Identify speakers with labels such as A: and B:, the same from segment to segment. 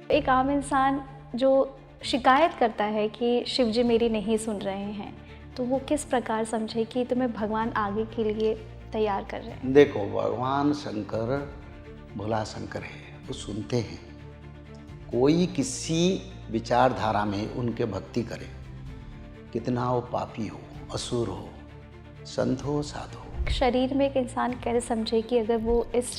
A: एक आम इंसान जो शिकायत करता है कि शिव जी मेरी नहीं सुन रहे हैं, तो वो किस प्रकार समझे कि तुम्हें भगवान आगे के लिए तैयार कर रहे हैं?
B: देखो, भगवान शंकर भोला शंकर है, वो सुनते हैं। कोई किसी विचारधारा में उनके भक्ति करे, कितना वो पापी हो, असुर हो, संत हो, साधु हो।
A: शरीर में एक इंसान कैसे समझे कि अगर वो इस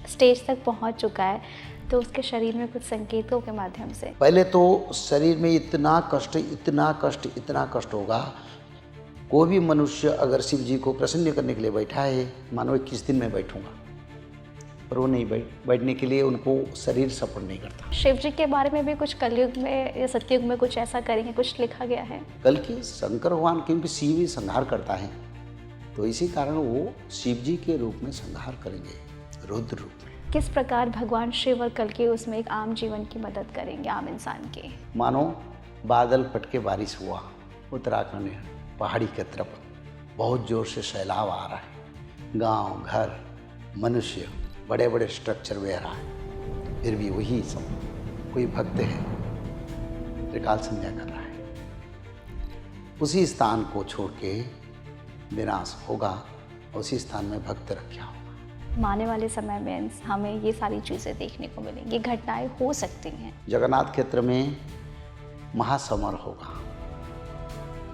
A: स्टेज तक पहुंच चुका है, तो उसके शरीर में कुछ संकेतों के माध्यम से?
B: पहले तो शरीर में इतना कष्ट, इतना कष्ट, इतना कष्ट होगा। कोई भी मनुष्य अगर शिव जी को प्रसन्न करने के लिए बैठा है, मानो 21 दिन में बैठूंगा, पर वो नहीं बैठने के लिए उनको शरीर सपोर्ट नहीं करता।
A: शिव जी के बारे में भी कुछ कलयुग में या सतयुग में कुछ ऐसा करेंगे, कुछ लिखा गया है?
B: कल की शंकर भगवान क्योंकि शिव ही संहार करता है, तो इसी कारण वो शिव जी के रूप में संहार करेंगे, रुद्र रूप में।
A: किस प्रकार भगवान शिव और कल्कि उसमें एक आम जीवन की मदद करेंगे, आम इंसान की?
B: मानो बादल फट के बारिश हुआ, उत्तराखंड पहाड़ी की तरफ बहुत जोर से सैलाब आ रहा है, गांव घर मनुष्य बड़े बड़े स्ट्रक्चर बह रहा है, फिर भी वही सब कोई भक्त है त्रिकाल संध्या कर रहा है। उसी स्थान को छोड़ के विनाश होगा, उसी स्थान में भक्त रखा होगा।
A: आने वाले समय में हमें ये सारी चीज़ें देखने को मिलेंगी, घटनाएं हो सकती हैं।
B: जगन्नाथ क्षेत्र में महासमर होगा,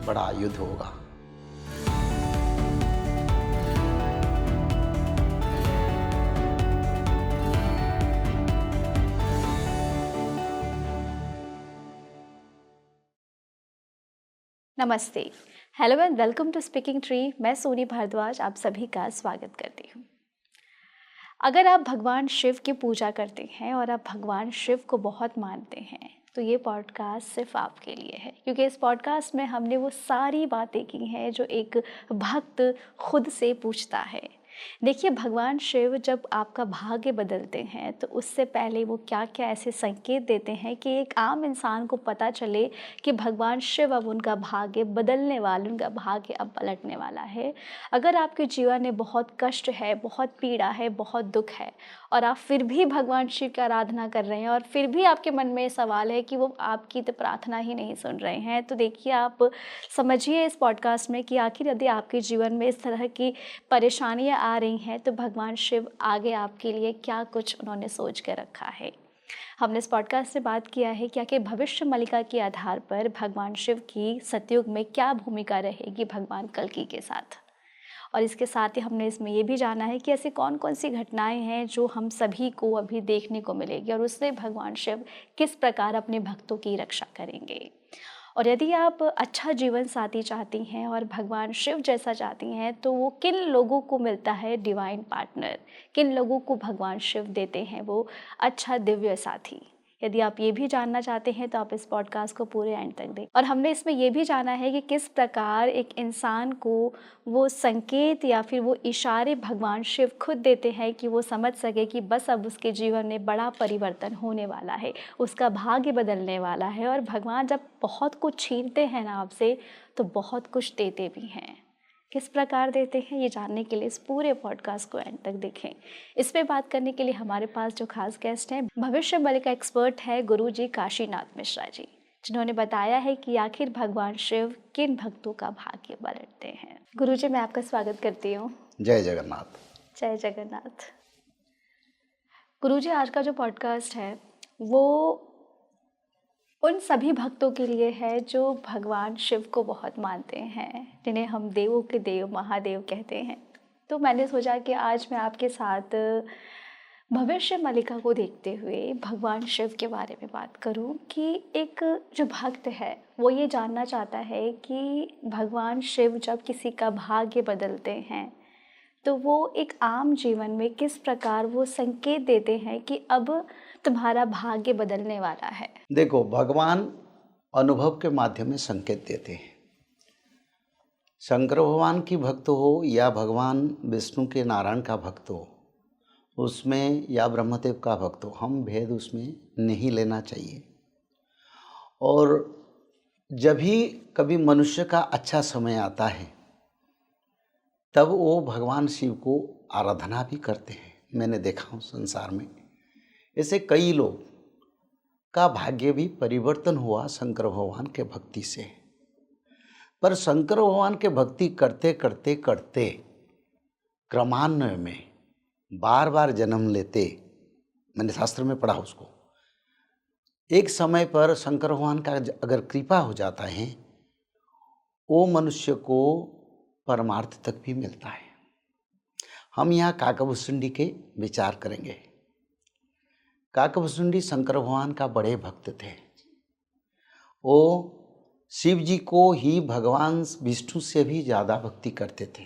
B: बड़ा युद्ध होगा।
A: नमस्ते, hello and welcome to speaking tree. मैं सोनी भारद्वाज आप सभी का स्वागत करती हूँ। अगर आप भगवान शिव की पूजा करते हैं और आप भगवान शिव को बहुत मानते हैं, तो ये पॉडकास्ट सिर्फ आपके लिए है, क्योंकि इस पॉडकास्ट में हमने वो सारी बातें की हैं जो एक भक्त खुद से पूछता है। देखिए, भगवान शिव जब आपका भाग्य बदलते हैं, तो उससे पहले वो क्या क्या ऐसे संकेत देते हैं कि एक आम इंसान को पता चले कि भगवान शिव अब उनका भाग्य बदलने वाले, उनका भाग्य अब पलटने वाला है। अगर आपके जीवन में बहुत कष्ट है, बहुत पीड़ा है, बहुत दुख है, और आप फिर भी भगवान शिव की आराधना कर रहे हैं और फिर भी आपके मन में सवाल है कि वो आपकी तो प्रार्थना ही नहीं सुन रहे हैं, तो देखिए, आप समझिए इस पॉडकास्ट में कि आखिर यदि आपके जीवन में इस तरह की परेशानियां आ रही हैं, तो भगवान शिव आगे आपके लिए क्या कुछ उन्होंने सोच के रखा है। हमने इस पॉडकास्ट से बात किया है कि आखिर भविष्य मलिका के आधार पर भगवान शिव की सतयुग में क्या भूमिका रहेगी भगवान कल्कि के साथ, और इसके साथ ही हमने इसमें ये भी जाना है कि ऐसी कौन कौन सी घटनाएं हैं जो हम सभी को अभी देखने को मिलेगी और उससे भगवान शिव किस प्रकार अपने भक्तों की रक्षा करेंगे। और यदि आप अच्छा जीवन साथी चाहती हैं और भगवान शिव जैसा चाहती हैं, तो वो किन लोगों को मिलता है डिवाइन पार्टनर, किन लोगों को भगवान शिव देते हैं वो अच्छा दिव्य साथी। यदि आप ये भी जानना चाहते हैं, तो आप इस पॉडकास्ट को पूरे एंड तक देखें। और हमने इसमें ये भी जाना है कि किस प्रकार एक इंसान को वो संकेत या फिर वो इशारे भगवान शिव खुद देते हैं कि वो समझ सके कि बस अब उसके जीवन में बड़ा परिवर्तन होने वाला है, उसका भाग्य बदलने वाला है। और भगवान जब बहुत कुछ छीनते हैं ना आपसे, तो बहुत कुछ देते भी हैं। किस प्रकार देते हैं, ये जानने के लिए इस पूरे पॉडकास्ट को एंड तक देखें। इस पे बात करने के लिए हमारे पास जो खास गेस्ट हैं, भविष्य मलिका एक्सपर्ट है गुरुजी काशीनाथ मिश्रा जी, जिन्होंने बताया है कि आखिर भगवान शिव किन भक्तों का भाग्य पलटते हैं। गुरुजी, मैं आपका स्वागत करती हूँ।
B: जय जगन्नाथ।
A: जय जगन्नाथ। गुरुजी, आज का जो पॉडकास्ट है वो उन सभी भक्तों के लिए है जो भगवान शिव को बहुत मानते हैं, जिन्हें हम देवों के देव महादेव कहते हैं। तो मैंने सोचा कि आज मैं आपके साथ भविष्य मलिका को देखते हुए भगवान शिव के बारे में बात करूं कि एक जो भक्त है वो ये जानना चाहता है कि भगवान शिव जब किसी का भाग्य बदलते हैं, तो वो एक आम जीवन में किस प्रकार वो संकेत देते हैं कि अब तुम्हारा भाग्य बदलने वाला है।
B: देखो, भगवान अनुभव के माध्यम में संकेत देते हैं। शंकर भगवान की भक्त हो या भगवान विष्णु के नारायण का भक्त हो, उसमें या ब्रह्मदेव का भक्त हो, हम भेद उसमें नहीं लेना चाहिए। और जब भी कभी मनुष्य का अच्छा समय आता है, तब वो भगवान शिव को आराधना भी करते हैं। मैंने देखा हूँ संसार में ऐसे कई लोग का भाग्य भी परिवर्तन हुआ शंकर भगवान के भक्ति से। पर शंकर भगवान के भक्ति करते करते करते क्रमान्वय में बार बार जन्म लेते, मैंने शास्त्र में पढ़ा उसको, एक समय पर शंकर भगवान का अगर कृपा हो जाता है, वो मनुष्य को परमार्थ तक भी मिलता है। हम यहाँ काकभूषुंडी के विचार करेंगे। काकभूषुंडी शंकर भगवान का बड़े भक्त थे। वो शिव जी को ही भगवान विष्णु से भी ज़्यादा भक्ति करते थे।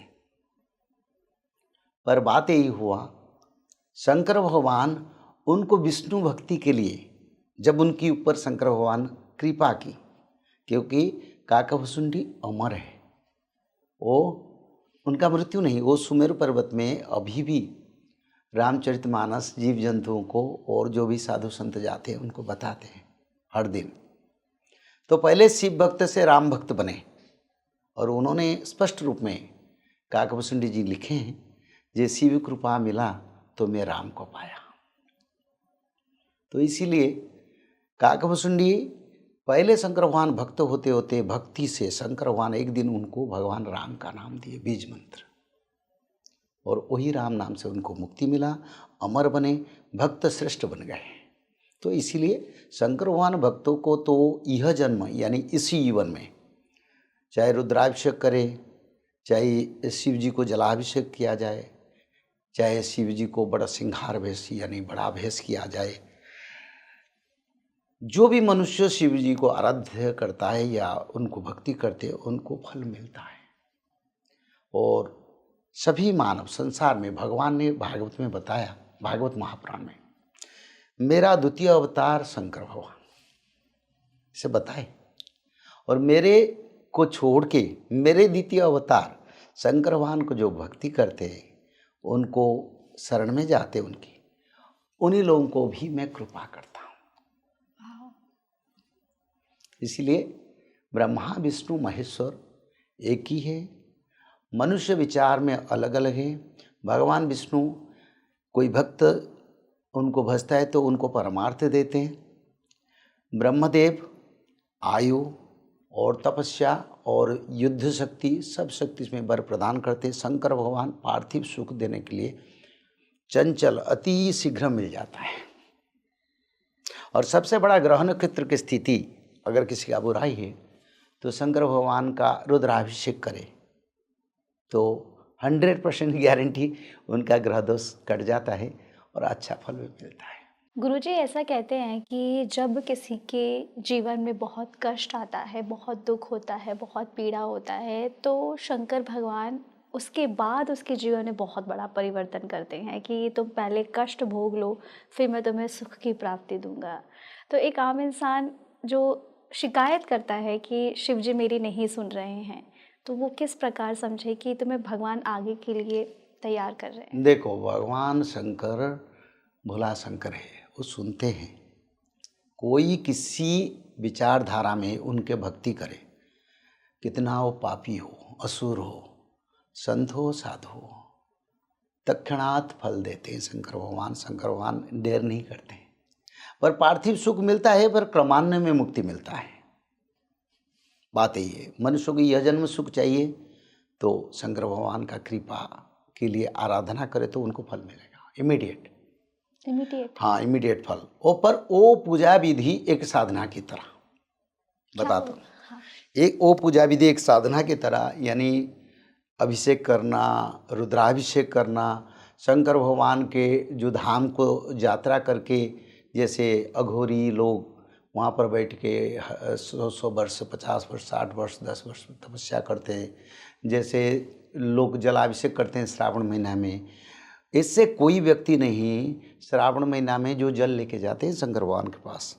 B: पर बात यही हुआ, शंकर भगवान उनको विष्णु भक्ति के लिए जब उनके ऊपर शंकर भगवान कृपा की, क्योंकि काकभूषुंडी अमर है, वो उनका मृत्यु नहीं, वो सुमेरु पर्वत में अभी भी रामचरितमानस जीव जंतुओं को और जो भी साधु संत जाते हैं उनको बताते हैं हर दिन। तो पहले शिव भक्त से राम भक्त बने और उन्होंने स्पष्ट रूप में काकभूषुंडी जी लिखे हैं, जे शिव कृपा मिला तो मैं राम को पाया। तो इसीलिए काकभूषुंडी पहले शंकर भगवान भक्त होते होते भक्ति से शंकर भगवान एक दिन उनको भगवान राम का नाम दिए, बीज मंत्र, और वही राम नाम से उनको मुक्ति मिला, अमर बने, भक्त श्रेष्ठ बन गए। तो इसीलिए शंकर भगवान भक्तों को तो यह जन्म यानी इसी जीवन में चाहे रुद्राभिषेक करे, चाहे शिव जी को जलाभिषेक किया जाए, चाहे शिव जी को बड़ा सिंहार भेष यानी बड़ा भेष किया जाए, जो भी मनुष्य शिव जी को आराध्य करता है या उनको भक्ति करते हैं उनको फल मिलता है। और सभी मानव संसार में भगवान ने भागवत में बताया, भागवत महापुराण में, मेरा द्वितीय अवतार शंकर भगवान से बताए, और मेरे को छोड़ के मेरे द्वितीय अवतार शंकर भगवान को जो भक्ति करते हैं, उनको शरण में जाते उनकी, उन्हीं लोगों को भी मैं कृपा करता हूँ। इसलिए ब्रह्मा विष्णु महेश्वर एक ही है, मनुष्य विचार में अलग अलग है। भगवान विष्णु कोई भक्त उनको भजता है तो उनको परमार्थ देते हैं। ब्रह्मदेव आयु और तपस्या और युद्ध शक्ति, सब शक्ति में वर प्रदान करते हैं। शंकर भगवान पार्थिव सुख देने के लिए चंचल अति शीघ्र मिल जाता है। और सबसे बड़ा ग्रह नक्षत्र की स्थिति अगर किसी का बुराई है तो शंकर भगवान का रुद्राभिषेक करे तो 100% गारंटी उनका ग्रह दोष कट जाता है और अच्छा फल भी मिलता है।
A: गुरुजी ऐसा कहते हैं कि जब किसी के जीवन में बहुत कष्ट आता है, बहुत दुख होता है, बहुत पीड़ा होता है, तो शंकर भगवान उसके बाद उसके जीवन में बहुत बड़ा परिवर्तन करते हैं कि तुम पहले कष्ट भोग लो, फिर मैं तुम्हें सुख की प्राप्ति दूंगा। तो एक आम इंसान जो शिकायत करता है कि शिव जी मेरी नहीं सुन रहे हैं, तो वो किस प्रकार समझे कि तुम्हें भगवान आगे के लिए तैयार कर रहे हैं?
B: देखो, भगवान शंकर भोला शंकर है, वो सुनते हैं। कोई किसी विचारधारा में उनके भक्ति करे, कितना वो पापी हो, असुर हो, संत हो, साधु हो, तत्क्षणात फल देते हैं शंकर भगवान। शंकर भगवान देर नहीं करते हैं। पर पार्थिव सुख मिलता है, पर क्रमान्वय में मुक्ति मिलता है। बात यही है, मनुष्य को यह जन्म सुख चाहिए तो शंकर भगवान का कृपा के लिए आराधना करे तो उनको फल मिलेगा इमीडिएट। हाँ, इमीडिएट फल। पर वो पूजा विधि एक साधना की तरह बताता हूँ।
A: हाँ।
B: एक वो पूजा विधि एक साधना की तरह, यानी अभिषेक करना, रुद्राभिषेक करना, शंकर भगवान के जो धाम को यात्रा करके, जैसे अघोरी लोग वहाँ पर बैठ के 100 वर्ष, 50 वर्ष, 60 वर्ष, 10 वर्ष तपस्या करते हैं, जैसे लोग जलाभिषेक करते हैं श्रावण महीना में। इससे कोई व्यक्ति नहीं श्रावण महीना में जो जल लेके जाते हैं शंकर भगवान के पास,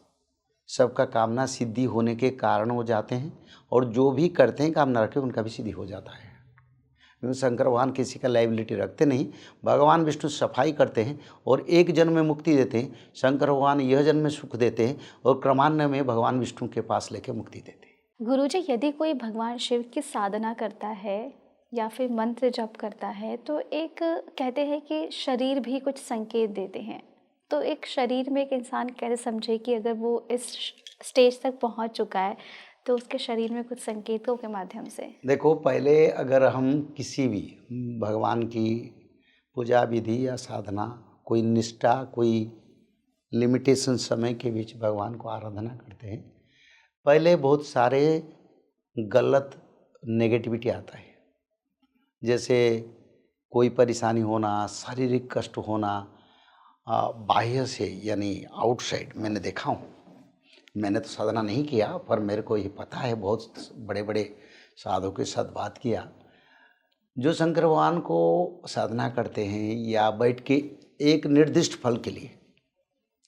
B: सबका कामना सिद्धि होने के कारण वो जाते हैं, और जो भी करते हैं कामना रखे उनका भी सिद्धि हो जाता है। क्योंकि शंकर भगवान किसी का लायबिलिटी रखते नहीं। भगवान विष्णु सफाई करते हैं और एक जन्म में मुक्ति देते हैं। शंकर भगवान यह जन्म में सुख देते हैं और क्रमान्वय में भगवान विष्णु के पास लेके मुक्ति देते हैं।
A: गुरुजी, यदि कोई भगवान शिव की साधना करता है या फिर मंत्र जप करता है तो एक कहते हैं कि शरीर भी कुछ संकेत देते हैं, तो एक शरीर में एक इंसान कैसे समझे कि अगर वो इस स्टेज तक पहुंच चुका है तो उसके शरीर में कुछ संकेतों के माध्यम से?
B: देखो, पहले अगर हम किसी भी भगवान की पूजा विधि या साधना, कोई निष्ठा, कोई लिमिटेशन समय के बीच भगवान को आराधना करते हैं, पहले बहुत सारे गलत नेगेटिविटी आता है। जैसे कोई परेशानी होना, शारीरिक कष्ट होना, बाह्य से यानी आउटसाइड मैंने देखा हूँ। मैंने तो साधना नहीं किया, पर मेरे को ये पता है, बहुत बड़े बड़े साधुओं के साथ बात किया, जो शंकर भगवान को साधना करते हैं या बैठ के एक निर्दिष्ट फल के लिए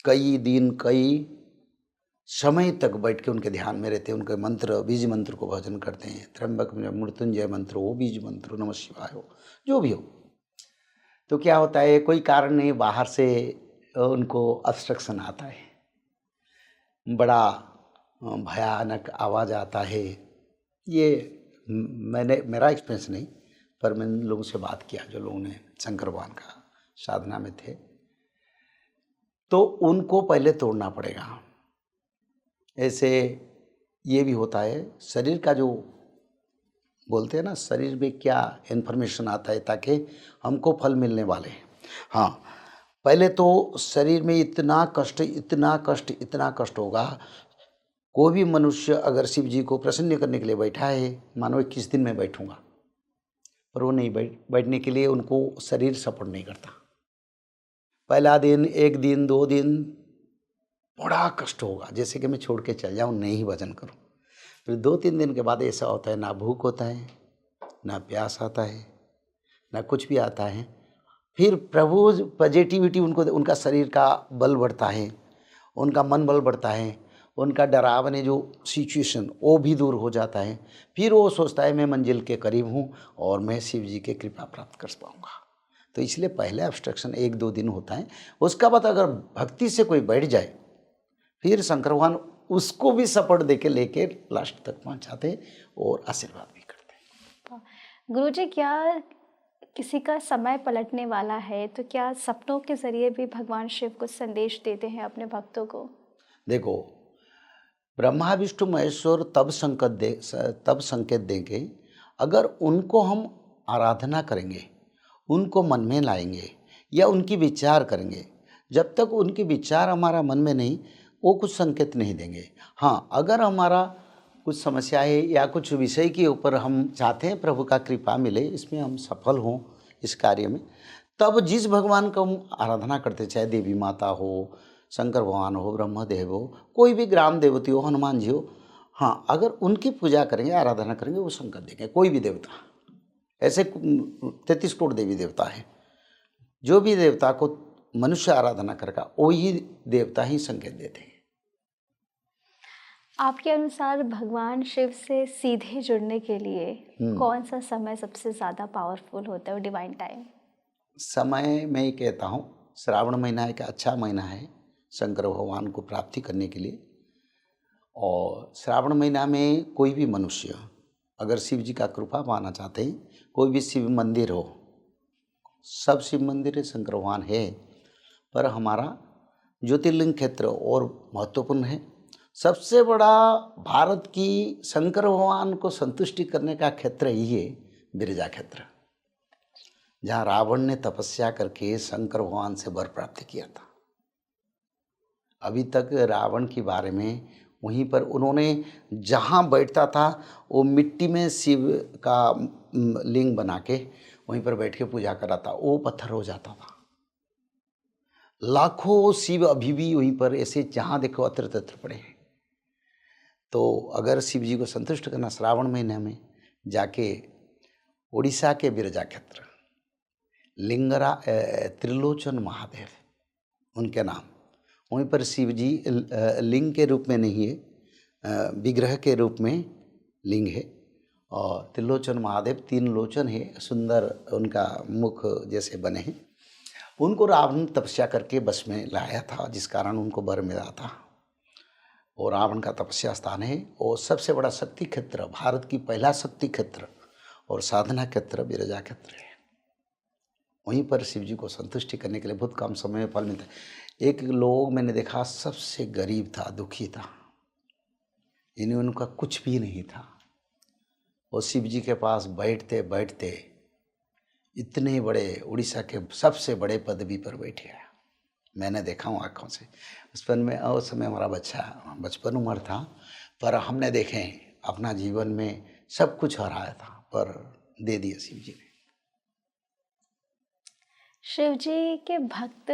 B: कई दिन कई समय तक बैठ के उनके ध्यान में रहते हैं, उनके मंत्र, बीज मंत्र को भजन करते हैं, त्र्यंबक मृत्युंजय मंत्र हो, बीज मंत्र हो, नमः शिवाय हो, जो भी हो, तो क्या होता है, कोई कारण नहीं बाहर से उनको ऑब्स्ट्रक्शन आता है, बड़ा भयानक आवाज़ आता है। ये मेरा एक्सपीरियंस नहीं, पर मैंने लोगों से बात किया जो लोगों ने शंकर भगवान का साधना में थे, तो उनको पहले तोड़ना पड़ेगा। ऐसे ये भी होता है, शरीर का जो बोलते हैं ना, शरीर में क्या इन्फॉर्मेशन आता है ताकि हमको फल मिलने वाले हैं। हाँ, पहले तो शरीर में इतना कष्ट, इतना कष्ट, इतना कष्ट होगा। कोई भी मनुष्य अगर शिव जी को प्रसन्न करने के लिए बैठा है, मानो 21 दिन में बैठूंगा, पर वो नहीं बैठने के लिए उनको शरीर सपोर्ट नहीं करता। पहला दिन, एक दिन, 2 दिन बड़ा कष्ट होगा, जैसे कि मैं छोड़ के चल जाऊँ, नहीं भजन करूँ। फिर 2-3 दिन के बाद ऐसा होता है, ना भूख होता है, ना प्यास आता है, ना कुछ भी आता है। फिर प्रभु पॉजिटिविटी, उनका शरीर का बल बढ़ता है, उनका मन बल बढ़ता है, उनका डरावने जो सिचुएशन वो भी दूर हो जाता है। फिर वो सोचता है मैं मंजिल के करीब हूँ और मैं शिव जी के कृपा प्राप्त कर पाऊँगा। तो इसलिए पहले ऑब्स्ट्रक्शन 1-2 दिन होता है। उसका बाद अगर भक्ति से कोई बैठ जाए, फिर शंकर भगवान उसको भी सपोर्ट देके लेके लास्ट तक पहुँचाते और आशीर्वाद भी करते।
A: गुरुजी, क्या किसी का समय पलटने वाला है तो क्या सपनों के जरिए भी भगवान शिव कुछ संदेश देते हैं अपने भक्तों को?
B: देखो, ब्रह्मा विष्णु महेश्वर तब संकेत देंगे अगर उनको हम आराधना करेंगे, उनको मन में लाएंगे या उनकी विचार करेंगे। जब तक उनके विचार हमारा मन में नहीं, वो कुछ संकेत नहीं देंगे। हाँ, अगर हमारा कुछ समस्या है या कुछ विषय के ऊपर हम चाहते हैं प्रभु का कृपा मिले, इसमें हम सफल हों इस कार्य में, तब जिस भगवान का हम आराधना करते, चाहे देवी माता हो, शंकर भगवान हो, ब्रह्मदेव हो, कोई भी ग्राम देवती हो, हनुमान जी हो, हाँ, अगर उनकी पूजा करेंगे, आराधना करेंगे, वो संकेत देंगे। कोई भी देवता, ऐसे 33 करोड़ देवी देवता है, जो भी देवता को मनुष्य आराधना करेगा वही देवता ही संकेत देते हैं।
A: आपके अनुसार भगवान शिव से सीधे जुड़ने के लिए कौन सा समय सबसे ज़्यादा पावरफुल होता है, डिवाइन टाइम?
B: समय मैं ये कहता हूँ, श्रावण महीना एक अच्छा महीना है शंकर भगवान को प्राप्ति करने के लिए। और श्रावण महीना में कोई भी मनुष्य अगर शिव जी का कृपा पाना चाहते हैं, कोई भी शिव मंदिर हो, सब शिव मंदिर शंकर भगवान है, पर हमारा ज्योतिर्लिंग क्षेत्र और महत्वपूर्ण है। सबसे बड़ा भारत की शंकर भगवान को संतुष्टि करने का क्षेत्र ही है बिरजा क्षेत्र, जहाँ रावण ने तपस्या करके शंकर भगवान से वर प्राप्त किया था। अभी तक रावण के बारे में वहीं पर उन्होंने जहाँ बैठता था वो मिट्टी में शिव का लिंग बना के वहीं पर बैठ के पूजा करा था, वो पत्थर हो जाता था। लाखों शिव अभी भी वहीं पर ऐसे जहाँ देखो अत्र तत्र पड़े हैं। तो अगर शिव जी को संतुष्ट करना, श्रावण महीने में जाके उड़ीसा के बिरजा क्षेत्र त्रिलोचन महादेव उनके नाम, वहीं पर शिव जी लिंग के रूप में नहीं है, विग्रह के रूप में लिंग है। और त्रिलोचन महादेव 3 लोचन है, सुंदर उनका मुख जैसे बने हैं। उनको रावण तपस्या करके बस में लाया था, जिस कारण उनको वर मिला था। और रावण का तपस्या स्थान है और सबसे बड़ा शक्ति क्षेत्र, भारत की पहला शक्ति क्षेत्र और साधना क्षेत्र बिरजा क्षेत्र है। वहीं पर शिव जी को संतुष्टि करने के लिए बहुत कम समय में फल मिलता है। एक लोग मैंने देखा सबसे गरीब था, दुखी था, यानी उनका कुछ भी नहीं था। वो शिव जी के पास बैठते बैठते इतने बड़े उड़ीसा के सबसे बड़े पदवी पर बैठे हैं। मैंने देखा हूँ आँखों से। बचपन में, उस समय हमारा बचपन उम्र था, पर हमने देखे अपना जीवन में सब कुछ हराया था, पर दे दिया शिव जी ने।
A: शिव जी के भक्त,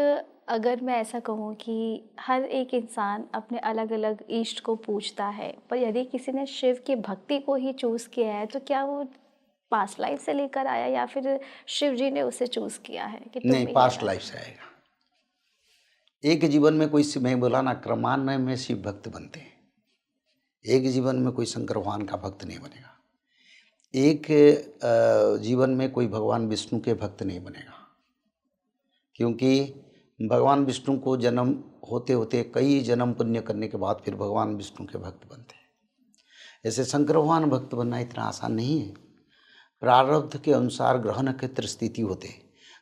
A: अगर मैं ऐसा कहूँ कि हर एक इंसान अपने अलग अलग इष्ट को पूजता है, पर यदि किसी ने शिव की भक्ति को ही चूज़ किया है तो क्या वो पास्ट लाइफ से लेकर आया या फिर शिव जी ने उसे चूज़ किया है कि
B: नहीं,
A: तुम्हें ये
B: पास्ट
A: आना
B: लाइफ से आएगा। एक जीवन में कोई, मैं बोला ना, क्रमान्वय में शिव भक्त बनते हैं। एक जीवन में कोई शंकर भगवान का भक्त नहीं बनेगा। एक जीवन में कोई भगवान विष्णु के भक्त नहीं बनेगा, क्योंकि भगवान विष्णु को जन्म होते होते कई जन्म पुण्य करने के बाद फिर भगवान विष्णु के भक्त बनते हैं। ऐसे शंकर भगवान भक्त बनना इतना आसान नहीं है। प्रारब्ध के अनुसार ग्रह नक्षत्र स्थिति होते हैं।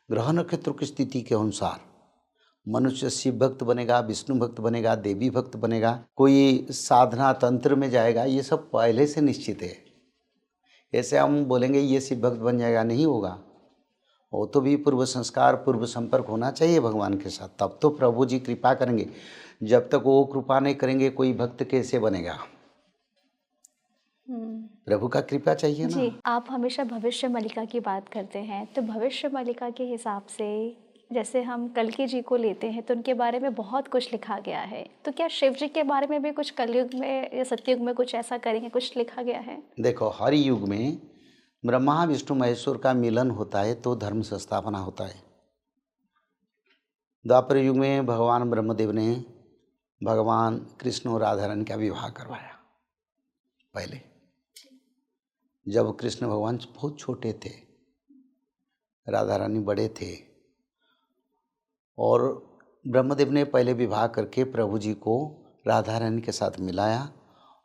B: ग्रह नक्षत्र की स्थिति के अनुसार मनुष्य शिव भक्त बनेगा, विष्णु भक्त बनेगा, देवी भक्त बनेगा, कोई साधना तंत्र में जाएगा, ये सब पहले से निश्चित है। ऐसे हम बोलेंगे ये शिव भक्त बन जाएगा, नहीं होगा। वो तो भी पूर्व संस्कार, पूर्व संपर्क होना चाहिए भगवान के साथ, तब तो प्रभु जी कृपा करेंगे। जब तक वो कृपा नहीं करेंगे कोई भक्त कैसे बनेगा? प्रभु का कृपा चाहिए ना।
A: जी, आप हमेशा भविष्य मलिका की बात करते हैं, तो भविष्य मलिका के हिसाब से जैसे हम कल्कि जी को लेते हैं तो उनके बारे में बहुत कुछ लिखा गया है, तो क्या शिव जी के बारे में भी कुछ कलयुग में या सतयुग में कुछ ऐसा करेंगे, कुछ लिखा गया है?
B: देखो, हर युग में ब्रह्मा विष्णु महेश्वर का मिलन होता है तो धर्म संस्थापना होता है। द्वापर युग में भगवान ब्रह्मदेव ने भगवान कृष्ण और राधा रानी का विवाह करवाया। पहले जब कृष्ण भगवान बहुत छोटे थे, राधा रानी बड़े थे, और ब्रह्मदेव ने पहले विवाह करके प्रभु जी को राधा रानी के साथ मिलाया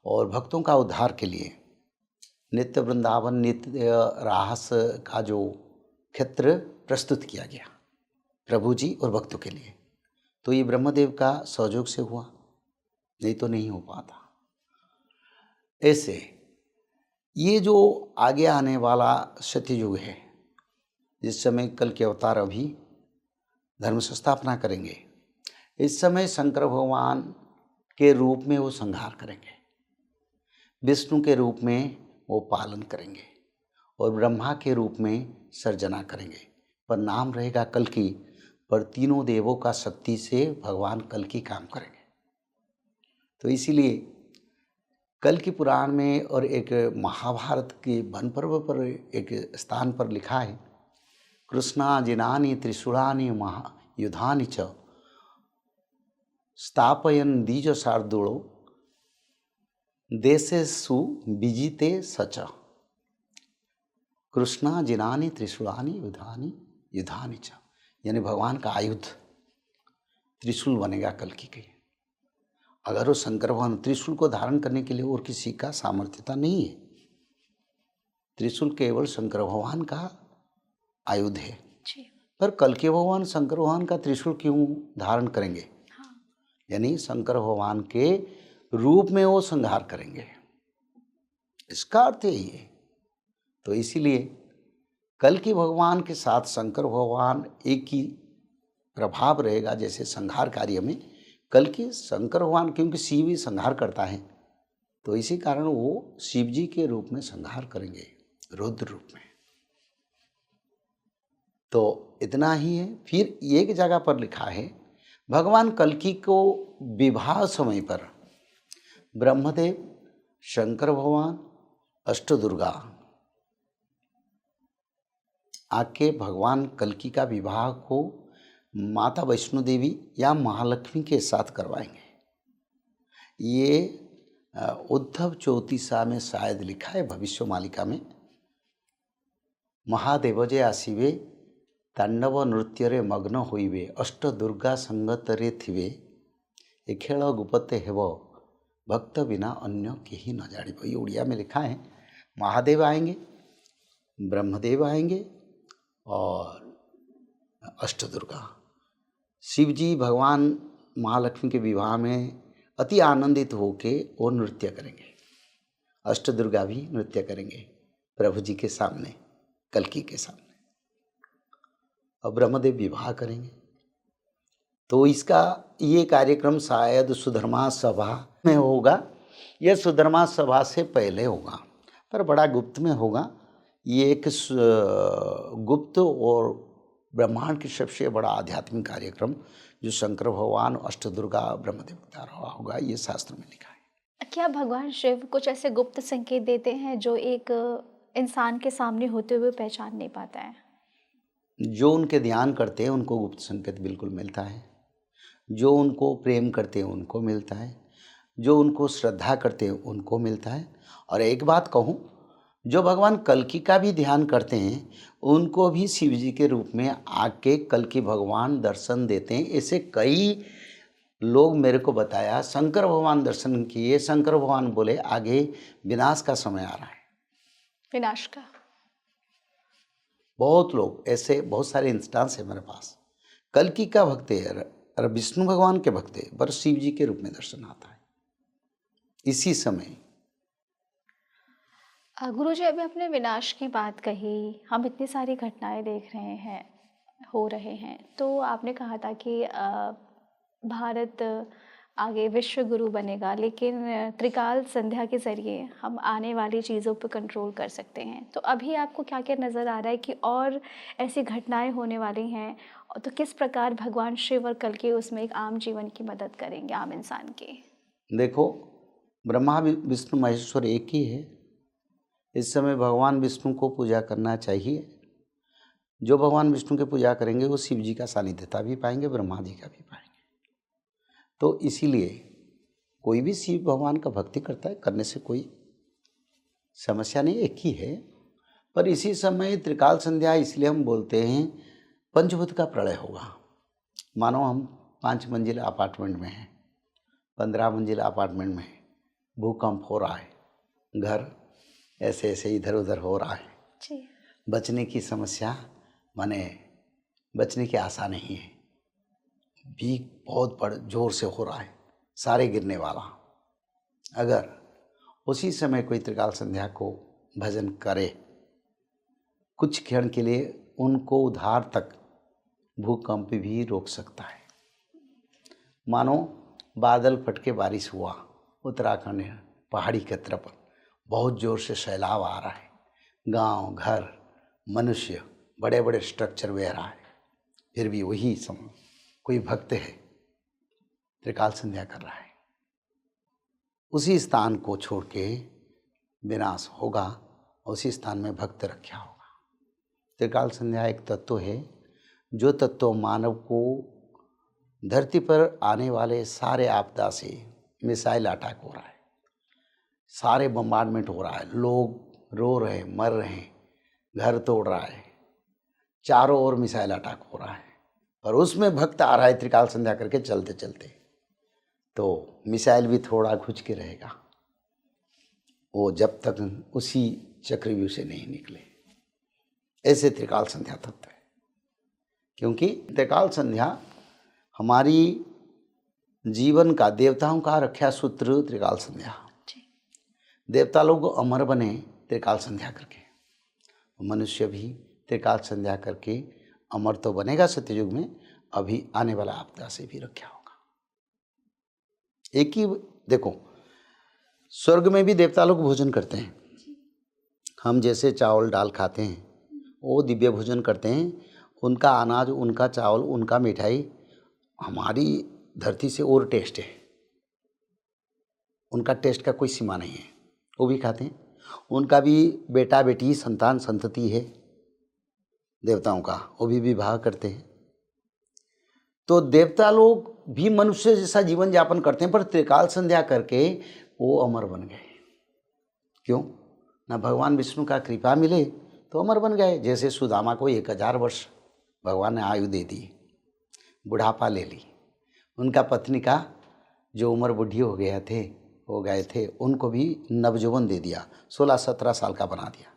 B: और भक्तों का उद्धार के लिए नित्य वृंदावन, नित्य रास का जो क्षेत्र प्रस्तुत किया गया प्रभु जी और भक्तों के लिए, तो ये ब्रह्मदेव का सहयोग से हुआ, नहीं तो नहीं हो पाता। ऐसे ये जो आगे आने वाला सत्ययुग है, जिस समय कल के अवतार अभी धर्म संस्थापना करेंगे, इस समय शंकर भगवान के रूप में वो संहार करेंगे, विष्णु के रूप में वो पालन करेंगे और ब्रह्मा के रूप में सर्जना करेंगे, पर नाम रहेगा कल्कि, पर तीनों देवों का शक्ति से भगवान कल्कि काम करेंगे। तो इसीलिए कल्कि पुराण में और एक महाभारत के वन पर्व पर एक स्थान पर लिखा है, कृष्णा जिनानि त्रिशूलानि महायुधानि च स्थापयन् द्विज शार्दूलो देशेषु विजिते सच। कृष्णा जिनानि त्रिशूलानि युधानि च, यानी भगवान का आयुध त्रिशूल बनेगा कल्कि के। अगर वो शंकर भगवान, त्रिशूल को धारण करने के लिए और किसी का सामर्थ्यता नहीं है, त्रिशूल केवल शंकर भगवान का आयुध है। पर कल्कि भगवान शंकर भगवान का त्रिशूल क्यों धारण करेंगे? यानी शंकर भगवान के रूप में वो संहार करेंगे, इसका अर्थ यही है। तो इसीलिए कल्कि भगवान के साथ शंकर भगवान एक ही प्रभाव रहेगा, जैसे संहार कार्य में कल्कि शंकर भगवान, क्योंकि शिव ही संहार करता है, तो इसी कारण वो शिव जी के रूप में संहार करेंगे, रुद्र रूप में। तो इतना ही है। फिर एक जगह पर लिखा है, भगवान कल्कि को विवाह समय पर ब्रह्मदेव, शंकर भगवान, अष्टदुर्गा आके भगवान कल्कि का विवाह को माता वैष्णो देवी या महालक्ष्मी के साथ करवाएंगे। ये उद्धव चौतीसा में शायद लिखा है, भविष्य मालिका में। महादेवजे आसिवे तांडव नृत्य मग्न होइबे अष्ट दुर्गा संगतरे थिवे ए खेल गुपते हेब भक्त बिना अन्य केही न जानिब। ये उड़िया में लिखा है। महादेव आएंगे, ब्रह्मदेव आएंगे और अष्टदुर्गा, शिव जी भगवान महालक्ष्मी के विवाह में अति आनंदित होके वो नृत्य करेंगे। अष्टदुर्गा भी नृत्य करेंगे प्रभु जी के सामने, कल्कि के सामने, और ब्रह्मदेव विवाह करेंगे। तो इसका ये कार्यक्रम शायद सुधर्मा सभा में होगा या सुधर्मा सभा से पहले होगा, पर बड़ा गुप्त में होगा। ये एक गुप्त और ब्रह्मांड की सबसे बड़ा आध्यात्मिक कार्यक्रम जो शंकर भगवान, अष्टदुर्गा, ब्रह्मदेव का रहा होगा, ये शास्त्र में लिखा है।
A: क्या भगवान शिव कुछ ऐसे गुप्त संकेत देते हैं जो एक इंसान के सामने होते हुए पहचान नहीं पाता है?
B: जो उनके ध्यान करते हैं उनको गुप्त संकेत बिल्कुल मिलता है। जो उनको प्रेम करते हैं उनको मिलता है। जो उनको श्रद्धा करते हैं उनको मिलता है। और एक बात कहूँ, जो भगवान कल्कि का भी ध्यान करते हैं उनको भी शिव जी के रूप में आके कल्कि भगवान दर्शन देते हैं। ऐसे कई लोग मेरे को बताया, शंकर भगवान दर्शन किए, शंकर भगवान बोले आगे विनाश का समय आ रहा है।
A: विनाश का?
B: बहुत लोग ऐसे, बहुत सारे इंस्टांस है मेरे पास। कल्कि का भक्त है और विष्णु भगवान के भक्त है, पर शिव जी के रूप में दर्शन आता है इसी समय।
A: गुरुजी, अभी अपने विनाश की बात कही, हम इतनी सारी घटनाएं देख रहे हैं, हो रहे हैं, तो आपने कहा था कि भारत आगे विश्व गुरु बनेगा, लेकिन त्रिकाल संध्या के ज़रिए हम आने वाली चीज़ों पर कंट्रोल कर सकते हैं। तो अभी आपको क्या क्या नज़र आ रहा है कि और ऐसी घटनाएं होने वाली हैं, तो किस प्रकार भगवान शिव और कल्कि उसमें एक आम जीवन की मदद करेंगे, आम इंसान की?
B: देखो, ब्रह्मा विष्णु महेश्वर एक ही है। इस समय भगवान विष्णु को पूजा करना चाहिए। जो भगवान विष्णु की पूजा करेंगे वो शिव जी का सानिध्यता भी पाएंगे, ब्रह्मा जी का भी पाएंगे। तो इसीलिए कोई भी शिव भगवान का भक्ति करता है, करने से कोई समस्या नहीं, एक ही है। पर इसी समय त्रिकाल संध्या इसलिए हम बोलते हैं, पंचभूत का प्रलय होगा। मानो हम 5 मंजिल अपार्टमेंट में हैं, 15 मंजिल अपार्टमेंट में हैं, भूकंप हो रहा है, घर ऐसे ऐसे इधर उधर हो रहा है
A: जी।
B: बचने की समस्या, माने बचने की आशा नहीं है, भी बहुत बड़ जोर से हो रहा है, सारे गिरने वाला। अगर उसी समय कोई त्रिकाल संध्या को भजन करे, कुछ क्षण के लिए उनको उधार तक भूकंप भी रोक सकता है। मानो बादल फट के बारिश हुआ, उत्तराखंड पहाड़ी की तरफ बहुत ज़ोर से सैलाब आ रहा है, गांव, घर, मनुष्य, बड़े बड़े स्ट्रक्चर बह रहा है, फिर भी वही समय कोई भक्त है त्रिकाल संध्या कर रहा है, उसी स्थान को छोड़ के विनाश होगा, उसी स्थान में भक्त रखा होगा। त्रिकाल संध्या एक तत्व है, जो तत्व मानव को धरती पर आने वाले सारे आपदा से, मिसाइल अटैक हो रहा है, सारे बम्बार्डमेंट हो रहा है, लोग रो रहे हैं, मर रहे हैं, घर तोड़ रहा है, चारों ओर मिसाइल अटैक हो रहा है, और उसमें भक्त आ रहा है त्रिकाल संध्या करके चलते चलते, तो मिसाइल भी थोड़ा घुच के रहेगा, वो जब तक उसी चक्रव्यूह से नहीं निकले। ऐसे त्रिकाल संध्या तत्व है, क्योंकि त्रिकाल संध्या हमारी जीवन का, देवताओं का रक्षा सूत्र त्रिकाल संध्या। देवता लोग अमर बने त्रिकाल संध्या करके, मनुष्य भी त्रिकाल संध्या करके अमर तो बनेगा सत्ययुग में, अभी आने वाला आपदा से भी रक्षा होगा। एक ही देखो, स्वर्ग में भी देवता लोग भोजन करते हैं, हम जैसे चावल दाल खाते हैं, वो दिव्य भोजन करते हैं। उनका अनाज, उनका चावल, उनका मिठाई हमारी धरती से और टेस्ट है, उनका टेस्ट का कोई सीमा नहीं है, वो भी खाते हैं। उनका भी बेटा बेटी, संतान संतति है देवताओं का, वो भी विवाह करते हैं। तो देवता लोग भी मनुष्य जैसा जीवन यापन करते हैं, पर त्रिकाल संध्या करके वो अमर बन गए। क्यों? ना भगवान विष्णु का कृपा मिले तो अमर बन गए। जैसे सुदामा को 1000 वर्ष भगवान ने आयु दे दी, बुढ़ापा ले ली। उनका पत्नी का जो उम्र बुढ़ी हो गए थे, उनको भी नवजौवन दे दिया, 16-17 साल का बना दिया।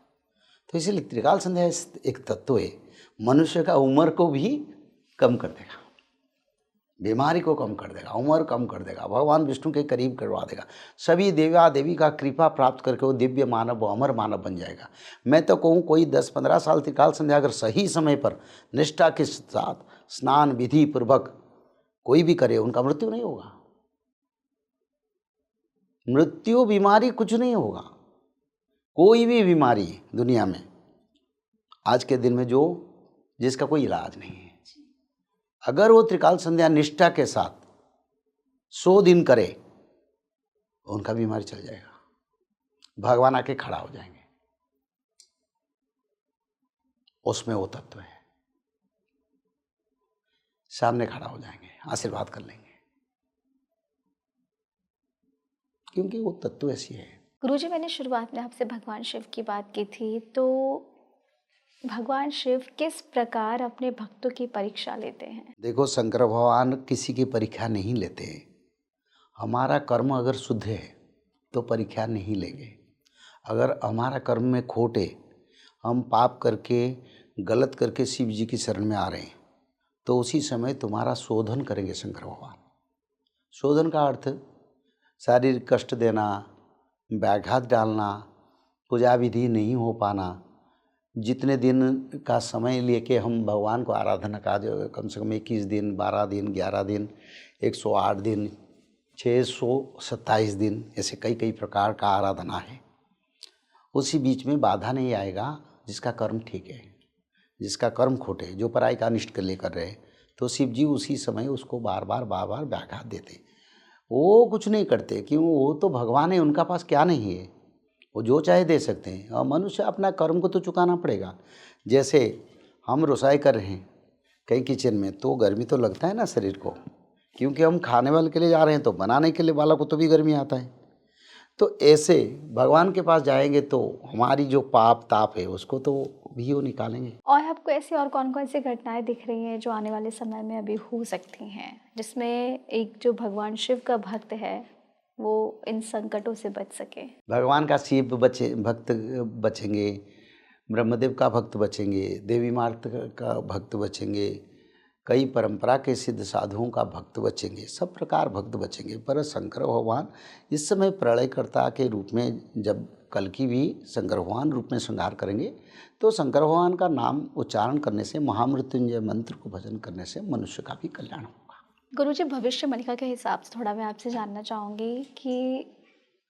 B: तो इसीलिए त्रिकाल संध्या एक तत्व है, मनुष्य का उम्र को भी कम कर देगा। बीमारी को कम कर देगा, उम्र कम कर देगा, भगवान विष्णु के करीब करवा देगा। सभी देवा देवी का कृपा प्राप्त करके वो दिव्य मानव, अमर मानव बन जाएगा। मैं तो कहूँ कोई 10-15 साल त्रिकाल संध्या अगर सही समय पर निष्ठा के साथ स्नान विधि पूर्वक कोई भी करे, उनका मृत्यु नहीं होगा। मृत्यु बीमारी कुछ नहीं होगा, कोई भी बीमारी दुनिया में आज के दिन में जिसका कोई इलाज नहीं है, अगर वो त्रिकाल संध्या निष्ठा के साथ 100 दिन करे, उनका बीमारी चल जाएगा, भगवान आके खड़ा हो जाएंगे, उसमें वो तत्व है, सामने खड़ा हो जाएंगे, आशीर्वाद कर लेंगे, क्योंकि वो तत्व ऐसी है।
A: गुरुजी, मैंने शुरुआत में आपसे भगवान शिव की बात की थी, तो भगवान शिव किस प्रकार अपने भक्तों की परीक्षा लेते हैं?
B: देखो, शंकर भगवान किसी की परीक्षा नहीं लेते। हमारा कर्म अगर शुद्ध है तो परीक्षा नहीं लेंगे। अगर हमारा कर्म में खोट है, हम पाप करके गलत करके शिव जी की शरण में आ रहे हैं, तो उसी समय तुम्हारा शोधन करेंगे शंकर भगवान। शोधन का अर्थ शारीरिक कष्ट देना, व्याघात डालना, पूजा विधि नहीं हो पाना। जितने दिन का समय लेके हम भगवान को आराधना का, जो कम से कम 21 दिन, 12 दिन, 11 दिन, 108 दिन, 627 दिन, ऐसे कई कई प्रकार का आराधना है। उसी बीच में बाधा नहीं आएगा जिसका कर्म ठीक है, जिसका कर्म खोटे, जो पराई का अनिष्ट कर ले कर रहे, तो शिव जी उसी समय उसको बार बार व्याघात देते। वो कुछ नहीं करते, क्यों? वो तो भगवान है, उनका पास क्या नहीं है, वो जो चाहे दे सकते हैं। और मनुष्य अपना कर्म को तो चुकाना पड़ेगा। जैसे हम रसोई कर रहे हैं कहीं किचन में, तो गर्मी तो लगता है ना शरीर को, क्योंकि हम खाने वाले के लिए जा रहे हैं, तो बनाने के लिए वाला को तो भी गर्मी आता है। तो ऐसे भगवान के पास जाएंगे तो हमारी जो पाप ताप है उसको तो भी वो निकालेंगे।
A: और आपको ऐसी और कौन कौन सी घटनाएं दिख रही हैं जो आने वाले समय में अभी हो सकती हैं, जिसमें एक जो भगवान शिव का भक्त है वो इन संकटों से बच सके?
B: भगवान का शिव भक्त बचेंगे, ब्रह्मदेव का भक्त बचेंगे, देवी मार्ग का भक्त बचेंगे, कई परंपरा के सिद्ध साधुओं का भक्त बचेंगे, सब प्रकार भक्त बचेंगे। पर शंकर भगवान इस समय प्रलयकर्ता के रूप में, जब कल्कि भी शंकर भगवान रूप में श्रृंगार करेंगे, तो शंकर भगवान का नाम उच्चारण करने से, महामृत्युंजय मंत्र को भजन करने से मनुष्य का भी कल्याण होगा।
A: गुरुजी, भविष्य मलिका के हिसाब से थोड़ा मैं आपसे जानना चाहूँगी कि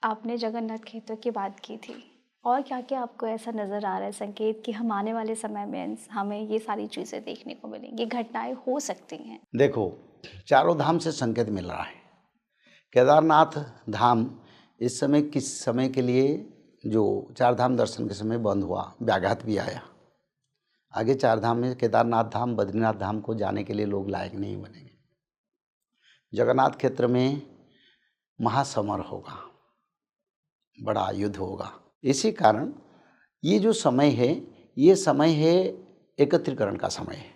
A: आपने जगन्नाथ क्षेत्र की बात की थी, और क्या क्या आपको ऐसा नज़र आ रहा है संकेत कि हम आने वाले समय में हमें ये सारी चीज़ें देखने को मिलेंगी, घटनाएं हो सकती हैं?
B: देखो, चारों धाम से संकेत मिल रहा है। केदारनाथ धाम इस समय किस समय के लिए, जो चार धाम दर्शन के समय बंद हुआ, व्याघात भी आया। आगे चार धाम में केदारनाथ धाम, बद्रीनाथ धाम को जाने के लिए लोग लायक नहीं बनेंगे। जगन्नाथ क्षेत्र में महासमर होगा, बड़ा युद्ध होगा। इसी कारण ये जो समय है, ये समय है एकत्रीकरण का समय है।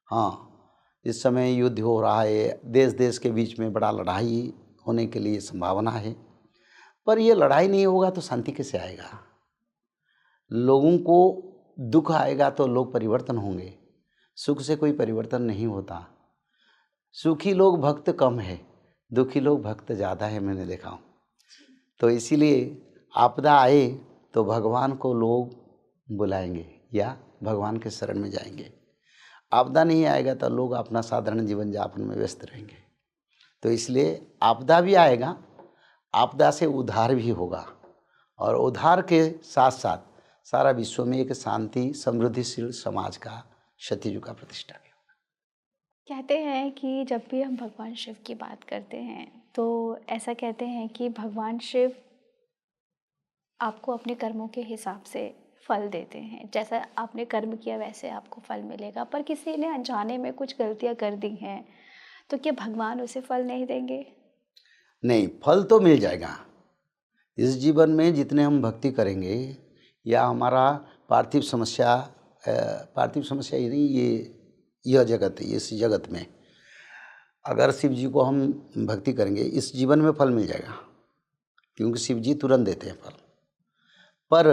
B: हाँ, इस समय युद्ध हो रहा है, देश देश के बीच में बड़ा लड़ाई होने के लिए संभावना है। पर ये लड़ाई नहीं होगा तो शांति कैसे आएगा? लोगों को दुख आएगा तो लोग परिवर्तन होंगे, सुख से कोई परिवर्तन नहीं होता। सुखी लोग भक्त कम है, दुखी लोग भक्त ज़्यादा है, मैंने देखा हूँ। तो इसीलिए आपदा आए तो भगवान को लोग बुलाएंगे या भगवान के शरण में जाएंगे। आपदा नहीं आएगा तो लोग अपना साधारण जीवन यापन में व्यस्त रहेंगे। तो इसलिए आपदा भी आएगा, आपदा से उद्धार भी होगा, और उद्धार के साथ साथ सारा विश्व में एक शांति समृद्धिशील समाज का, सतयुग का प्रतिष्ठा भी होगा।
A: कहते हैं कि जब भी हम भगवान शिव की बात करते हैं तो ऐसा कहते हैं कि भगवान शिव आपको अपने कर्मों के हिसाब से फल देते हैं, जैसा आपने कर्म किया वैसे आपको फल मिलेगा। पर किसी ने अनजाने में कुछ गलतियां कर दी हैं तो क्या भगवान उसे फल नहीं देंगे? नहीं,
B: फल तो मिल जाएगा। इस जीवन में जितने हम भक्ति करेंगे, या हमारा पार्थिव समस्या ही नहीं, यह जगत, इस जगत में अगर शिव जी को हम भक्ति करेंगे, इस जीवन में फल मिल जाएगा, क्योंकि शिव जी तुरंत देते हैं फल। पर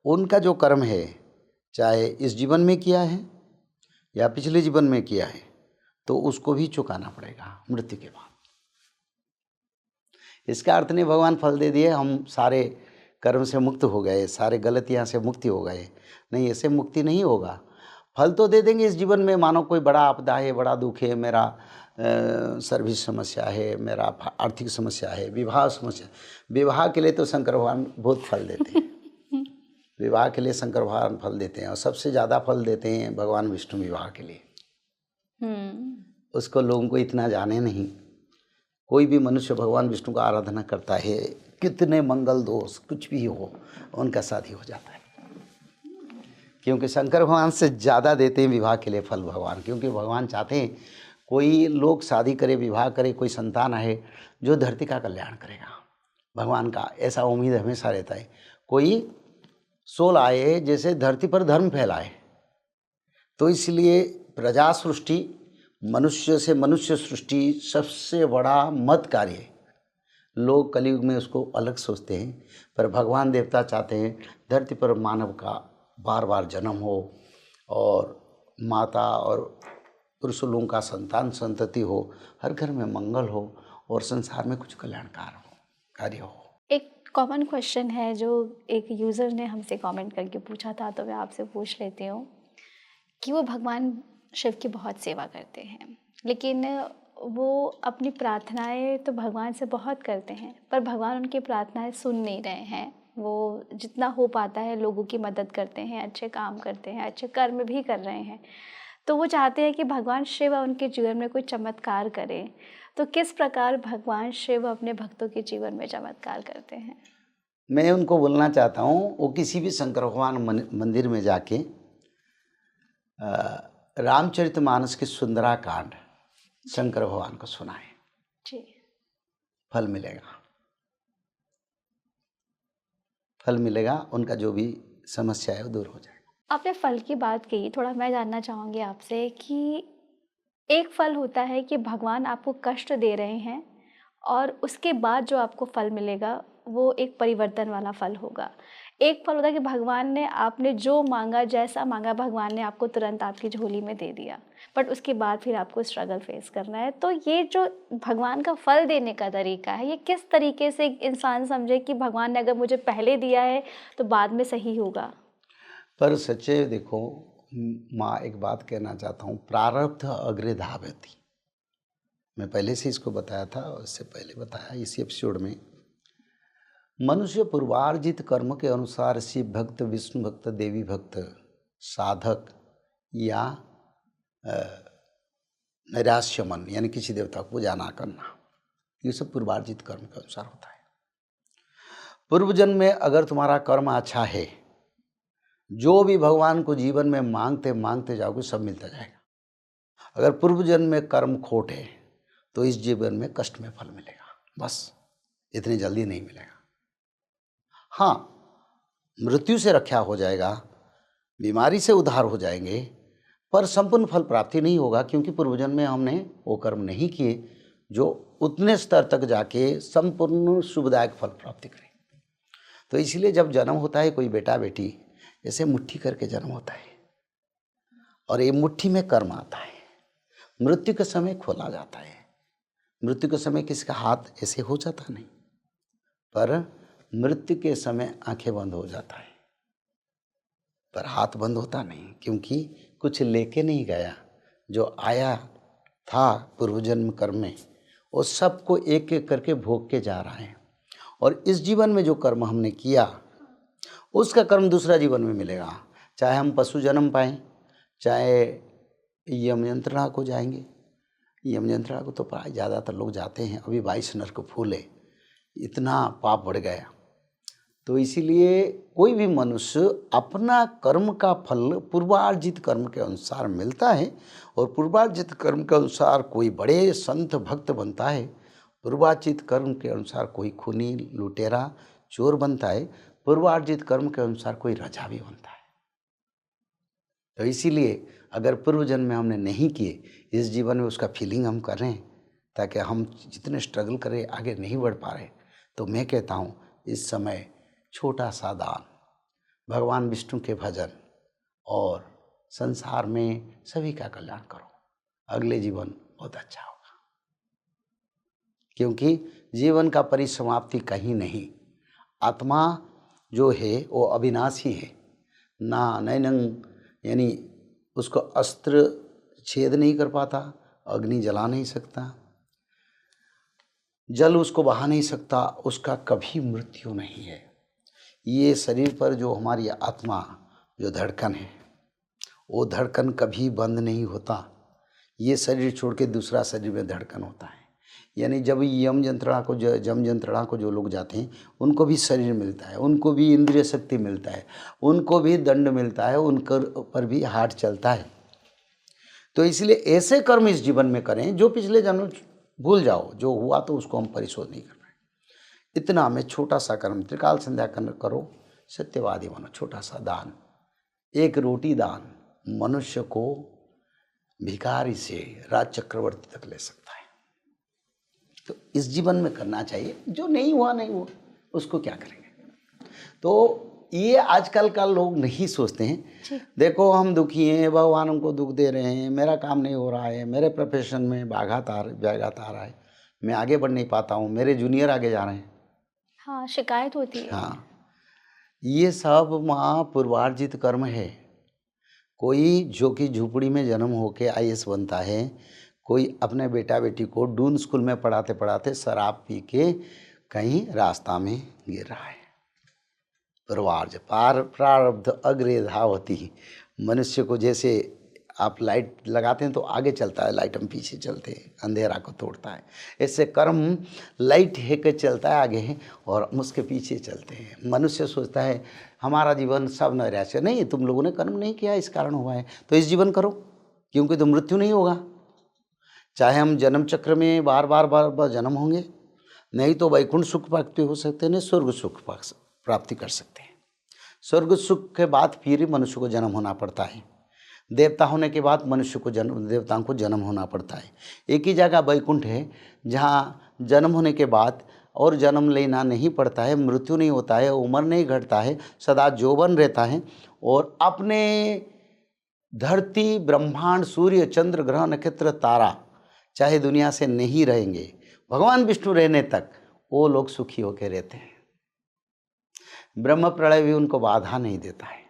B: उनका जो कर्म है, चाहे इस जीवन में किया है या पिछले जीवन में किया है, तो उसको भी चुकाना पड़ेगा मृत्यु के बाद। इसका अर्थ नहीं भगवान फल दे दिए हम सारे कर्म से मुक्त हो गए, सारे गलतियाँ से मुक्ति हो गए, नहीं, ऐसे मुक्ति नहीं होगा। फल तो दे देंगे इस जीवन में, मानो कोई बड़ा आपदा है, बड़ा दुख है, मेरा सर्विस समस्या है, मेरा आर्थिक समस्या है, विवाह समस्या। विवाह के लिए तो शंकर भगवान बहुत फल देते हैं। विवाह के लिए शंकर भगवान फल देते हैं, और सबसे ज़्यादा फल देते हैं भगवान विष्णु विवाह के लिए। उसको लोगों को इतना जाने नहीं। कोई भी मनुष्य भगवान विष्णु का आराधना करता है, कितने मंगल दोष कुछ भी हो, उनका शादी हो जाता है। क्योंकि शंकर भगवान से ज़्यादा देते हैं विवाह के लिए फल भगवान, क्योंकि भगवान चाहते हैं कोई लोग शादी करे, विवाह करे, कोई संतान है जो धरती का कल्याण करेगा। भगवान का ऐसा उम्मीद हमेशा रहता है, कोई सोल आए जैसे धरती पर धर्म फैलाए। तो इसलिए प्रजा सृष्टि, मनुष्य से मनुष्य सृष्टि सबसे बड़ा मत कार्य है। लोग कलयुग में उसको अलग सोचते हैं, पर भगवान देवता चाहते हैं धरती पर मानव का बार बार जन्म हो, और माता और पुरुष लोगों का संतान संतति हो, हर घर में मंगल हो, और संसार में कुछ कल्याणकार हो, कार्य हो।
A: एक कॉमन क्वेश्चन है जो एक यूज़र ने हमसे कमेंट करके पूछा था, तो मैं आपसे पूछ लेती हूँ कि वो भगवान शिव की बहुत सेवा करते हैं, लेकिन वो अपनी प्रार्थनाएं तो भगवान से बहुत करते हैं, पर भगवान उनकी प्रार्थनाएं सुन नहीं रहे हैं। वो जितना हो पाता है लोगों की मदद करते हैं, अच्छे काम करते हैं, अच्छे कर्म भी कर रहे हैं, तो वो चाहते हैं कि भगवान शिव उनके जीवन में कोई चमत्कार करें। तो किस प्रकार भगवान शिव अपने भक्तों के जीवन में चमत्कार करते हैं?
B: मैं उनको बोलना चाहता हूँ, वो किसी भी शंकर भगवान मंदिर में जाके रामचरितमानस के सुंदराकांड शंकर भगवान को सुनाए
A: जी,
B: फल मिलेगा, फल मिलेगा, उनका जो भी समस्या है वो दूर हो जाएगा।
A: आपने फल की बात की, थोड़ा मैं जानना चाहूँगी आपसे कि एक फल होता है कि भगवान आपको कष्ट दे रहे हैं और उसके बाद जो आपको फल मिलेगा वो एक परिवर्तन वाला फल होगा। एक फल होता है कि भगवान ने आपने जो मांगा, जैसा मांगा भगवान ने आपको तुरंत आपकी झोली में दे दिया, बट उसके बाद फिर आपको स्ट्रगल फेस करना है। तो ये जो भगवान का फल देने का तरीका है, ये किस तरीके से इंसान समझे कि भगवान ने अगर मुझे पहले दिया है तो बाद में सही होगा?
B: पर सच्चे देखो माँ, एक बात कहना चाहता हूँ, प्रारब्ध अग्रे धावति। मैं पहले से इसको बताया था, और इससे पहले बताया इसी एपिसोड में। मनुष्य पूर्वार्जित कर्म के अनुसार शिव भक्त, विष्णु भक्त, देवी भक्त, साधक या नैराश्य मन, यानी किसी देवता को पूजा ना करना, ये सब पूर्वार्जित कर्म के अनुसार होता है। पूर्व जन्म में अगर तुम्हारा कर्म अच्छा है, जो भी भगवान को जीवन में मांगते मांगते जाओगे सब मिलता जाएगा। अगर पूर्व जन्म में कर्म खोट है तो इस जीवन में कष्ट में फल मिलेगा, बस इतनी जल्दी नहीं मिलेगा। हाँ, मृत्यु से रक्षा हो जाएगा, बीमारी से उद्धार हो जाएंगे, पर संपूर्ण फल प्राप्ति नहीं होगा, क्योंकि पूर्व जन्म में हमने वो कर्म नहीं किए जो उतने स्तर तक जाके संपूर्ण शुभदायक फल प्राप्ति करें। तो इसलिए जब जन्म होता है कोई बेटा बेटी, जैसे मुट्ठी करके जन्म होता है, और ये मुट्ठी में कर्म आता है, मृत्यु के समय खोला जाता है। मृत्यु के समय किसका हाथ ऐसे हो जाता नहीं, पर मृत्यु के समय आंखें बंद हो जाता है, पर हाथ बंद होता नहीं, क्योंकि कुछ लेके नहीं गया। जो आया था पूर्व जन्म कर्म में, वो सबको एक एक करके भोग के जा रहा है। और इस जीवन में जो कर्म हमने किया, उसका कर्म दूसरा जीवन में मिलेगा। चाहे हम पशु जन्म पाएँ, चाहे यम यंत्रणा को जाएंगे। यम यंत्रणा को तो प्राय ज़्यादातर लोग जाते हैं, अभी 22 नरक फूल है, इतना पाप बढ़ गया। तो इसीलिए कोई भी मनुष्य अपना कर्म का फल पूर्वार्जित कर्म के अनुसार मिलता है, और पूर्वार्जित कर्म के अनुसार कोई बड़े संत भक्त बनता है, पूर्वार्जित कर्म के अनुसार कोई खूनी लुटेरा चोर बनता है, पूर्वार्जित कर्म के अनुसार कोई राजा भी बनता है। तो इसीलिए अगर पूर्व जन्म में हमने नहीं किए, इस जीवन में उसका फीलिंग हम कर रहे हैं, ताकि हम जितने स्ट्रगल करें आगे नहीं बढ़ पा रहे, तो मैं कहता हूँ इस समय छोटा सा दान, भगवान विष्णु के भजन, और संसार में सभी का कल्याण करो। अगले जीवन बहुत अच्छा होगा। क्योंकि जीवन का परिसमाप्ति कहीं नहीं। आत्मा जो है वो अविनाशी है, ना नैनंग, यानी उसको अस्त्र छेद नहीं कर पाता, अग्नि जला नहीं सकता, जल उसको बहा नहीं सकता, उसका कभी मृत्यु नहीं है। ये शरीर पर जो हमारी आत्मा जो धड़कन है, वो धड़कन कभी बंद नहीं होता। ये शरीर छोड़ के दूसरा शरीर में धड़कन होता है। यानी जब जम यंत्रणा को जो लोग जाते हैं, उनको भी शरीर मिलता है, उनको भी इंद्रिय शक्ति मिलता है, उनको भी दंड मिलता है, उनके पर भी हार्ट चलता है। तो इसलिए ऐसे कर्म इस जीवन में करें जो पिछले जन्म भूल जाओ, जो हुआ तो उसको हम परिशोध नहीं कर पाए। इतना में छोटा सा कर्म, त्रिकाल संध्या करो, सत्यवादी बनो, छोटा सा दान, एक रोटी दान मनुष्य को भिखारी से राज चक्रवर्ती तक ले सकता है। तो इस जीवन में करना चाहिए। जो नहीं हुआ नहीं हुआ, उसको क्या करेंगे। तो ये आजकल का लोग नहीं सोचते हैं, देखो हम दुखी हैं, भगवान हमको दुख दे रहे हैं, मेरा काम नहीं हो रहा है, मेरे प्रोफेशन में व्याघात आ रहा है, मैं आगे बढ़ नहीं पाता हूँ, मेरे जूनियर आगे जा रहे हैं।
A: हाँ, शिकायत होती है।
B: हाँ, ये सब पूर्वार्जित कर्म है। कोई जो कि झुपड़ी में जन्म होके IAS बनता है, कोई अपने बेटा बेटी को डून स्कूल में पढ़ाते पढ़ाते शराब पी के कहीं रास्ता में गिर रहा है। प्रारब्ध अग्रे धावति। मनुष्य को जैसे आप लाइट लगाते हैं तो आगे चलता है, लाइट हम पीछे चलते हैं, अंधेरा को तोड़ता है। ऐसे कर्म लाइट है के चलता है आगे और हम उसके पीछे चलते हैं। मनुष्य सोचता है हमारा जीवन सब नैराश्य, नहीं, तुम लोगों ने कर्म नहीं किया, इस कारण हुआ है, तो इस जीवन करो, क्योंकि तो मृत्यु नहीं होगा। चाहे हम जन्म चक्र में बार बार जन्म होंगे, नहीं तो वैकुंठ सुख प्राप्ति हो सकते हैं, नहीं स्वर्ग सुख प्राप्ति कर सकते हैं। स्वर्ग सुख के बाद फिर मनुष्य को जन्म होना पड़ता है, देवता होने के बाद मनुष्य को देवताओं को जन्म होना पड़ता है। एक ही जगह वैकुंठ है जहाँ जन्म होने के बाद और जन्म लेना नहीं पड़ता है, मृत्यु नहीं होता है, उम्र नहीं घटता है, सदा यौवन रहता है और अपने धरती ब्रह्मांड सूर्य चंद्र ग्रह नक्षत्र तारा चाहे दुनिया से नहीं रहेंगे, भगवान विष्णु रहने तक वो लोग सुखी होकर रहते हैं। ब्रह्म प्रलय भी उनको बाधा नहीं देता है।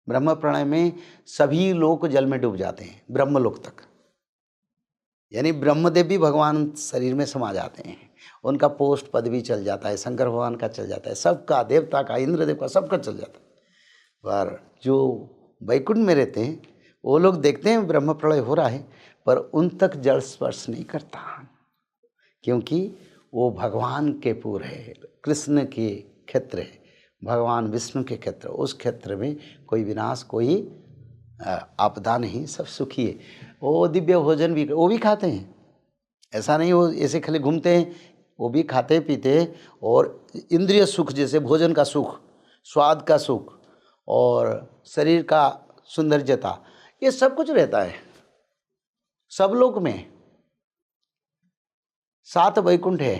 B: ब्रह्म प्रलय में सभी लोग जल में डूब जाते हैं, ब्रह्मलोक तक, यानी ब्रह्मदेव भी भगवान शरीर में समा जाते हैं, उनका पोस्ट पदवी चल जाता है, शंकर भगवान का चल जाता है, सबका, देवता का, इंद्रदेव का, सबका चल जाता है। पर जो वैकुंठ में रहते हैं वो लोग देखते हैं ब्रह्म प्रलय हो रहा है, पर उन तक जल स्पर्श नहीं करता, क्योंकि वो भगवान के पुर है, कृष्ण के क्षेत्र है, भगवान विष्णु के क्षेत्र, उस क्षेत्र में कोई विनाश, कोई आपदा नहीं, सब सुखी है। वो दिव्य भोजन भी वो भी खाते हैं, ऐसा नहीं वो ऐसे खाली घूमते हैं, वो भी खाते पीते हैं। और इंद्रिय सुख जैसे भोजन का सुख, स्वाद का सुख और शरीर का सौंदर्यता, ये सब कुछ रहता है सब लोक में। 7 वैकुंठ है,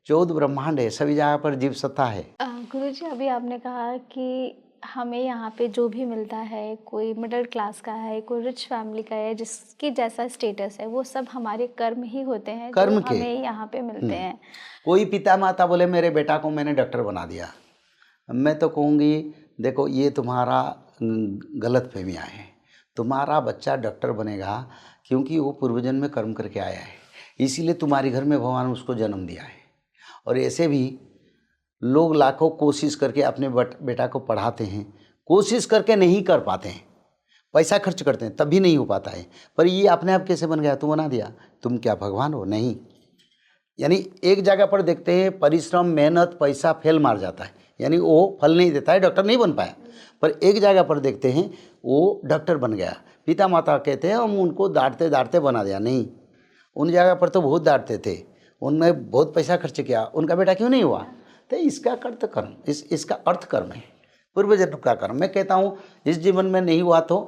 B: 14 ब्रह्मांड है, सभी जगह पर जीव सत्ता है।
A: गुरुजी, अभी आपने कहा कि हमें यहाँ पे जो भी मिलता है, कोई मिडिल क्लास का है, कोई रिच फैमिली का है, जिसकी जैसा स्टेटस है, वो सब हमारे कर्म ही होते हैं,
B: कर्म
A: जो हमें यहाँ पे मिलते हैं।
B: कोई पिता माता बोले मेरे बेटा को मैंने डॉक्टर बना दिया, मैं तो कहूँगी देखो ये तुम्हारा गलत फहमियाँ है। तुम्हारा बच्चा डॉक्टर बनेगा क्योंकि वो पूर्वजन्म में कर्म करके आया है, इसीलिए तुम्हारे घर में भगवान उसको जन्म दिया है। और ऐसे भी लोग लाखों कोशिश करके अपने बेटा को पढ़ाते हैं, कोशिश करके नहीं कर पाते हैं, पैसा खर्च करते हैं तब भी नहीं हो पाता है। पर ये अपने आप कैसे बन गया, तू बना दिया, तुम क्या भगवान हो? नहीं। यानी एक जगह पर देखते हैं परिश्रम, मेहनत, पैसा फेल मार जाता है, यानी वो फल नहीं देता है, डॉक्टर नहीं बन पाया। पर एक जगह पर देखते हैं वो डॉक्टर बन गया, पिता माता कहते हैं हम उनको डांटते डांटते बना दिया, नहीं, उन जगह पर तो बहुत डांटते थे, उनने बहुत पैसा खर्च किया, उनका बेटा क्यों नहीं हुआ? तो इसका कर्त कर्म, इसका अर्थ कर्म है, पूर्व जन्म का कर्म। मैं कहता हूँ इस जीवन में नहीं हुआ तो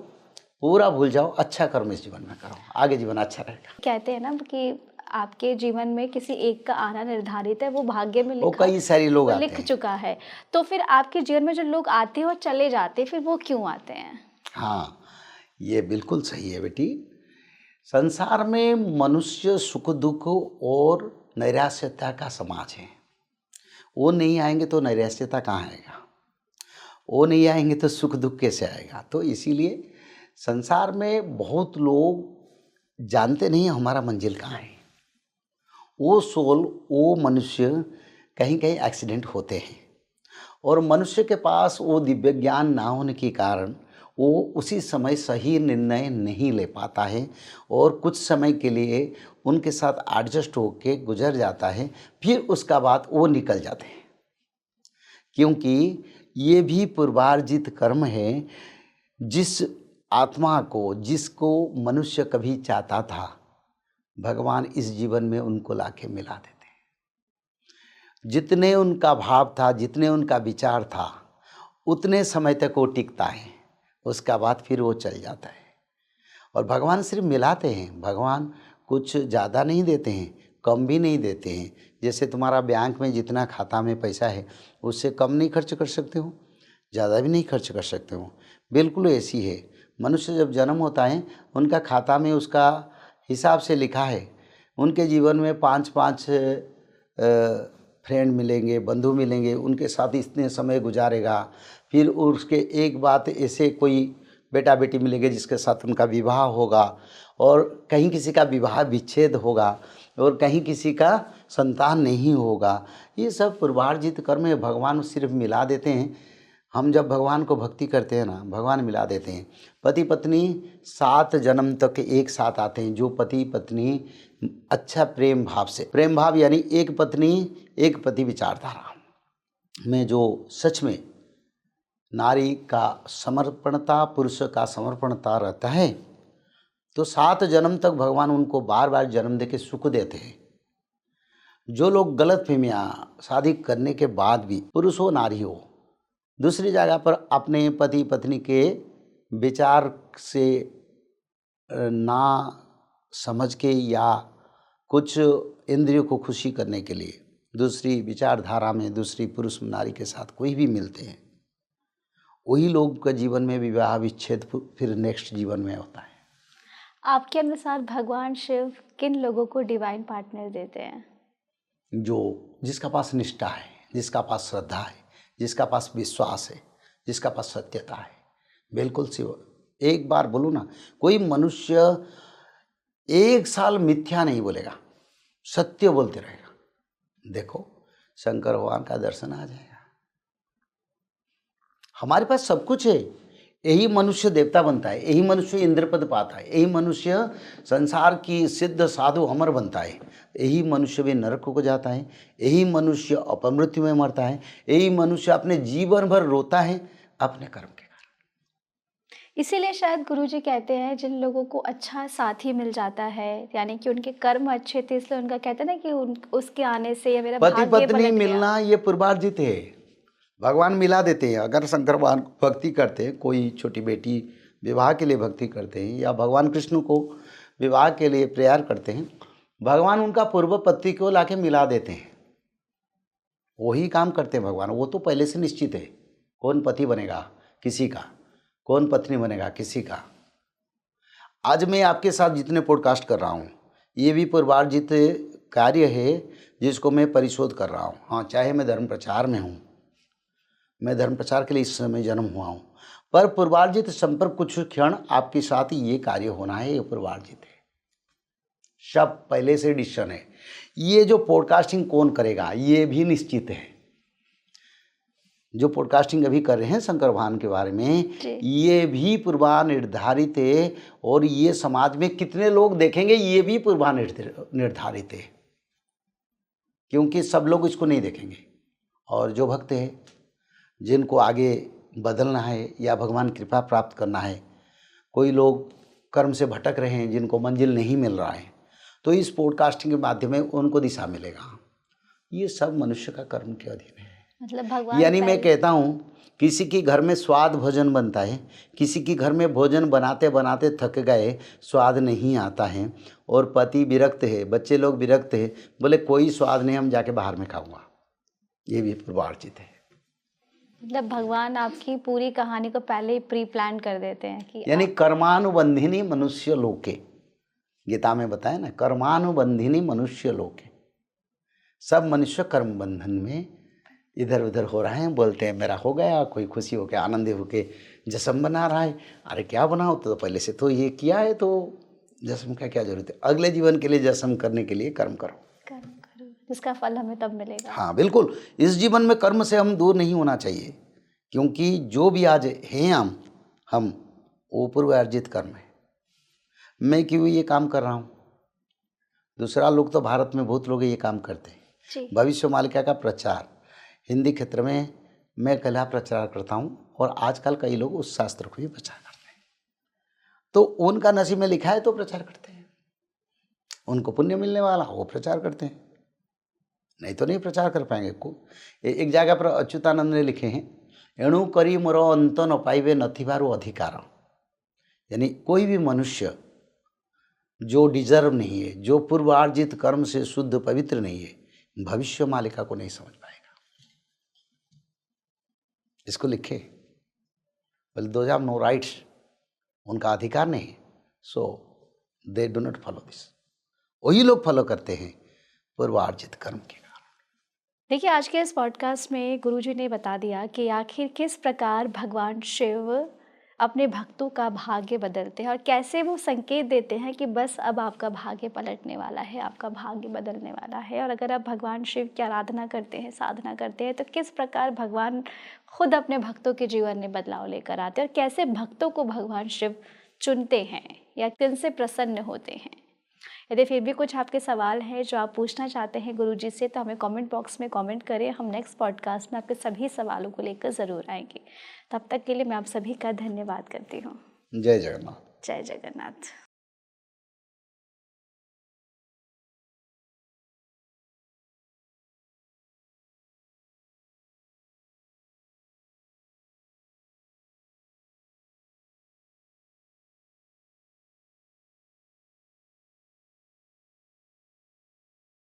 B: पूरा भूल जाओ, अच्छा कर्म इस जीवन में करो, आगे जीवन अच्छा रहेगा।
A: कहते हैं ना कि आपके जीवन में किसी एक का आना निर्धारित है, वो भाग्य में
B: वो कई सारे लोग आते
A: लिख चुका है। तो फिर आपके जीवन में जो लोग आते हैं और चले जाते हैं, फिर वो क्यों आते हैं?
B: हाँ, ये बिल्कुल सही है बेटी। संसार में मनुष्य सुख दुख और नैराश्यता का समाज है। वो नहीं आएंगे तो नैराश्यता कहाँ आएगा, वो नहीं आएंगे तो सुख दुख कैसे आएगा। तो इसीलिए संसार में बहुत लोग जानते नहीं हमारा मंजिल कहाँ है। वो सोल, वो मनुष्य कहीं कहीं एक्सीडेंट होते हैं और मनुष्य के पास वो दिव्य ज्ञान ना होने के कारण वो उसी समय सही निर्णय नहीं ले पाता है और कुछ समय के लिए उनके साथ एडजस्ट होके गुजर जाता है, फिर उसका बाद वो निकल जाते हैं। क्योंकि ये भी पूर्वार्जित कर्म है। जिस आत्मा को, जिसको मनुष्य कभी चाहता था, भगवान इस जीवन में उनको लाके मिला देते हैं। जितने उनका भाव था, जितने उनका विचार था, उतने समय तक वो टिकता है, उसका बाद फिर वो चल जाता है। और भगवान सिर्फ मिलाते हैं, भगवान कुछ ज़्यादा नहीं देते हैं, कम भी नहीं देते हैं। जैसे तुम्हारा बैंक में जितना खाता में पैसा है उससे कम नहीं खर्च कर सकते हो, ज़्यादा भी नहीं खर्च कर सकते हो। बिल्कुल ऐसी है। मनुष्य जब जन्म होता है उनका खाता में उसका हिसाब से लिखा है। उनके जीवन में 5-5 फ्रेंड मिलेंगे, बंधु मिलेंगे, उनके साथ इतने समय गुजारेगा। फिर उसके एक बात ऐसे कोई बेटा बेटी मिलेंगे जिसके साथ उनका विवाह होगा, और कहीं किसी का विवाह विच्छेद होगा, और कहीं किसी का संतान नहीं होगा। ये सब पूर्वार्जित कर्म है। भगवान सिर्फ मिला देते हैं। हम जब भगवान को भक्ति करते हैं ना, भगवान मिला देते हैं। पति पत्नी 7 जन्म तक एक साथ आते हैं। जो पति पत्नी अच्छा प्रेम भाव से, प्रेम भाव यानी एक पत्नी एक पति विचारधारा में जो सच में नारी का समर्पणता, पुरुष का समर्पणता रहता है, तो 7 जन्म तक भगवान उनको बार बार जन्म देके सुख देते हैं। जो लोग गलत फहमियाँ शादी करने के बाद भी, पुरुष हो नारी हो, दूसरी जगह पर अपने पति पत्नी के विचार से ना समझ के या कुछ इंद्रियों को खुशी करने के लिए दूसरी विचारधारा में दूसरी पुरुष नारी के साथ कोई भी मिलते हैं, वही लोग का जीवन में विवाह विच्छेद फिर नेक्स्ट जीवन में होता है।
A: आपके अनुसार भगवान शिव किन लोगों को डिवाइन पार्टनर देते हैं?
B: जिसका पास निष्ठा है, जिसका पास श्रद्धा है, जिसका पास विश्वास है, जिसका पास सत्यता है। बिल्कुल शिव। एक बार बोलूँ ना, कोई मनुष्य 1 साल मिथ्या नहीं बोलेगा, सत्य बोलते रहेगा। देखो शंकर भगवान का दर्शन आ जाएगा। हमारे पास सब कुछ है। यही मनुष्य देवता बनता है, यही मनुष्य इंद्रपद पाता है, यही मनुष्य संसार की सिद्ध साधु अमर बनता है, यही मनुष्य भी नरक को जाता है, यही मनुष्य अपमृत्यु में मरता है, यही मनुष्य अपने जीवन भर रोता है अपने कर्म के कारण।
A: इसीलिए शायद गुरुजी कहते हैं जिन लोगों को अच्छा साथी मिल जाता है, यानी कि उनके कर्म अच्छे थे, इसलिए उनका कहते हैं ना कि उसके आने से या मेरा
B: पति
A: भाग्य
B: पत्नी
A: पलट गया।
B: मिलना ये पूर्वार्जित है। भगवान मिला देते हैं। अगर शंकर भगवान भक्ति करते हैं, कोई छोटी बेटी विवाह के लिए भक्ति करते हैं या भगवान कृष्ण को विवाह के लिए प्रेयर करते हैं, भगवान उनका पूर्व पति को लाके मिला देते हैं। वही काम करते हैं भगवान। वो तो पहले से निश्चित है कौन पति बनेगा किसी का, कौन पत्नी बनेगा किसी का। आज मैं आपके साथ जितने पॉडकास्ट कर रहा हूँ, ये भी पूर्वार्जित कार्य है जिसको मैं परिशोध कर रहा हूँ। हाँ, चाहे मैं धर्म प्रचार में हूँ, मैं धर्म प्रचार के लिए इस समय जन्म हुआ हूँ, पर पूर्वार्जित संपर्क कुछ क्षण आपके साथ ये कार्य होना है, ये पूर्वार्जित है। सब पहले से डिसीजन है। ये जो पॉडकास्टिंग कौन करेगा ये भी निश्चित है। जो पॉडकास्टिंग अभी कर रहे हैं शंकर भगवान के बारे में, ये भी पूर्वा निर्धारित है। और ये समाज में कितने लोग देखेंगे ये भी पूर्वा निर्धारित है, क्योंकि सब लोग इसको नहीं देखेंगे। और जो भक्त है, जिनको आगे बदलना है या भगवान कृपा प्राप्त करना है, कोई लोग कर्म से भटक रहे हैं जिनको मंजिल नहीं मिल रहा है, तो इस पॉडकास्टिंग के माध्यम में उनको दिशा मिलेगा। ये सब मनुष्य का कर्म के अधीन है।
A: मतलब भगवान,
B: यानी मैं कहता हूँ किसी के घर में स्वाद भोजन बनता है, किसी के घर में भोजन बनाते बनाते थक गए, स्वाद नहीं आता है, और पति विरक्त है, बच्चे लोग विरक्त है, बोले कोई स्वाद नहीं, हम जाके बाहर में खाऊंगा। ये भी पूर्वार्जित है।
A: मतलब भगवान आपकी पूरी कहानी को पहले ही प्री प्लान कर देते हैं कि
B: यानी कर्मानुबंधिनी मनुष्य लोके, गीता में बताया ना, कर्मानुबंधिनी मनुष्य लोक है। सब मनुष्य कर्म बंधन में इधर उधर हो रहे हैं, बोलते हैं मेरा हो गया, कोई खुशी होके आनंद होके जश्न बना रहा है। अरे क्या बनाओ, तो पहले से तो ये किया है, तो जश्न का क्या जरूरत है। अगले जीवन के लिए जश्न करने के लिए कर्म करो,
A: जिसका फल हमें तब मिलेगा।
B: हाँ बिल्कुल, इस जीवन में कर्म से हम दूर नहीं होना चाहिए, क्योंकि जो भी आज हैं हम वो पूर्व अर्जित कर्म है। मैं क्यों ये काम कर रहा हूँ, दूसरा लोग तो भारत में बहुत लोग ये काम करते हैं। भविष्य मालिका का प्रचार हिंदी क्षेत्र में मैं कला प्रचार करता हूँ, और आजकल कई लोग उस शास्त्र को भी प्रचार करते हैं। तो उनका नसीब में लिखा है तो प्रचार करते हैं, उनको पुण्य मिलने वाला वो प्रचार करते हैं, नहीं तो नहीं प्रचार कर पाएंगे को। एक जगह पर अच्युतानंद ने लिखे हैं, एणु करी मोर अंत न पाइबे नथिबारु अधिकार। यानी कोई भी मनुष्य जो डिजर्व नहीं है, जो पूर्वार्जित कर्म से शुद्ध पवित्र नहीं है, भविष्य मालिका को नहीं समझ पाएगा। इसको लिखे, बोले दोज हैव नो राइट्स, उनका अधिकार नहीं, so they do not follow this. वही लोग फॉलो करते हैं पूर्वार्जित कर्म के कारण।
A: देखिए, आज के इस पॉडकास्ट में गुरुजी ने बता दिया कि आखिर किस प्रकार भगवान शिव अपने भक्तों का भाग्य बदलते हैं और कैसे वो संकेत देते हैं कि बस अब आपका भाग्य पलटने वाला है, आपका भाग्य बदलने वाला है। और अगर आप भगवान शिव की आराधना करते हैं, साधना करते हैं, तो किस प्रकार भगवान खुद अपने भक्तों के जीवन में बदलाव लेकर आते हैं और कैसे भक्तों को भगवान शिव चुनते हैं या किनसे प्रसन्न होते हैं। यदि फिर भी कुछ आपके सवाल हैं जो आप पूछना चाहते हैं गुरुजी से, तो हमें कमेंट बॉक्स में कमेंट करें। हम नेक्स्ट पॉडकास्ट में आपके सभी सवालों को लेकर ज़रूर आएंगे। तब तक के लिए मैं आप सभी का धन्यवाद करती हूँ।
B: जय जगन्नाथ।
A: जय जगन्नाथ।